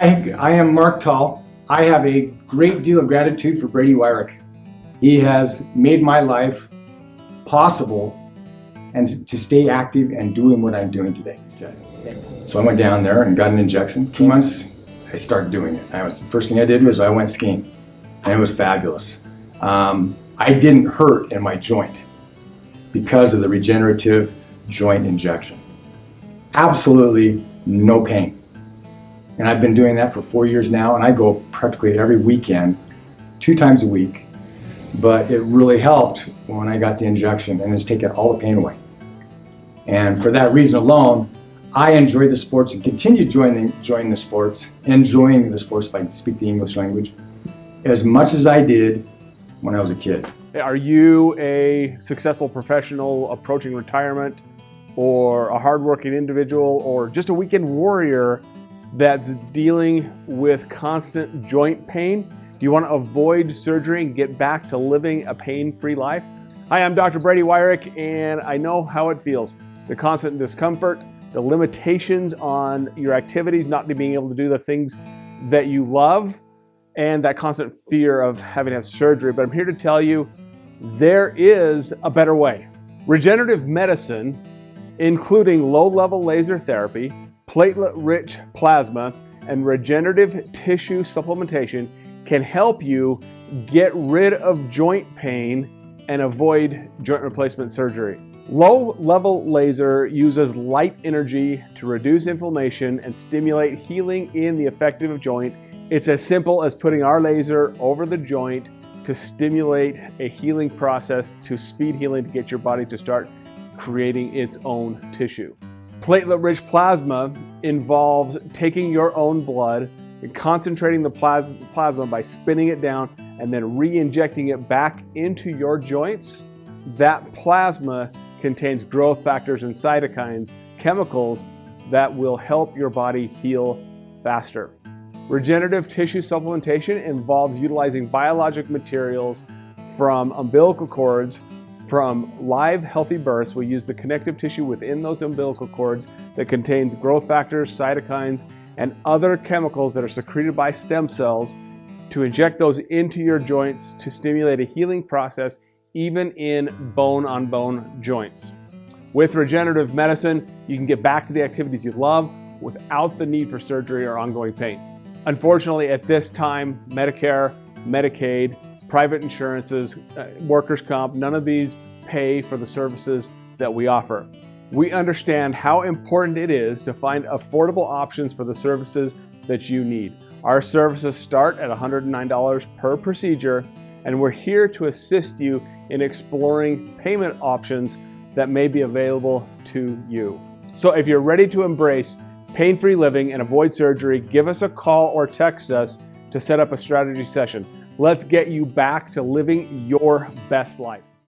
I am Mark Tall. I have a great deal of gratitude for Brady Wyrick. He has made my life possible and to stay active and doing what I'm doing today. So I went down there and got an injection. 2 months, I started doing it. The first thing I did was I went skiing, and it was fabulous. I didn't hurt in my joint because of the regenerative joint injection. Absolutely no pain. And I've been doing that for 4 years now, and I go practically every weekend, 2 times a week. But it really helped when I got the injection, and it's taken all the pain away. And for that reason alone, I enjoy the sports and continue enjoying the sports if I speak the English language, as much as I did when I was a kid. Are you a successful professional approaching retirement, or a hardworking individual, or just a weekend warrior that's dealing with constant joint pain? Do you want to avoid surgery and get back to living a pain-free life? Hi, I'm Dr. Brady Wyrick, and I know how it feels. The constant discomfort, the limitations on your activities, not being able to do the things that you love, and that constant fear of having to have surgery. But I'm here to tell you, there is a better way. Regenerative medicine, including low-level laser therapy, platelet-rich plasma, and regenerative tissue supplementation, can help you get rid of joint pain and avoid joint replacement surgery. Low-level laser uses light energy to reduce inflammation and stimulate healing in the affected joint. It's as simple as putting our laser over the joint to stimulate a healing process, to speed healing, to get your body to start creating its own tissue. Platelet-rich plasma involves taking your own blood and concentrating the plasma by spinning it down and then re-injecting it back into your joints. That plasma contains growth factors and cytokines, chemicals that will help your body heal faster. Regenerative tissue supplementation involves utilizing biologic materials from umbilical cords. From live healthy births, we use the connective tissue within those umbilical cords that contains growth factors, cytokines, and other chemicals that are secreted by stem cells to inject those into your joints to stimulate a healing process, even in bone-on-bone joints. With regenerative medicine, you can get back to the activities you love without the need for surgery or ongoing pain. Unfortunately, at this time, Medicare, Medicaid, private insurances, workers' comp, none of these pay for the services that we offer. We understand how important it is to find affordable options for the services that you need. Our services start at $109 per procedure, and we're here to assist you in exploring payment options that may be available to you. So if you're ready to embrace pain-free living and avoid surgery, give us a call or text us to set up a strategy session. Let's get you back to living your best life.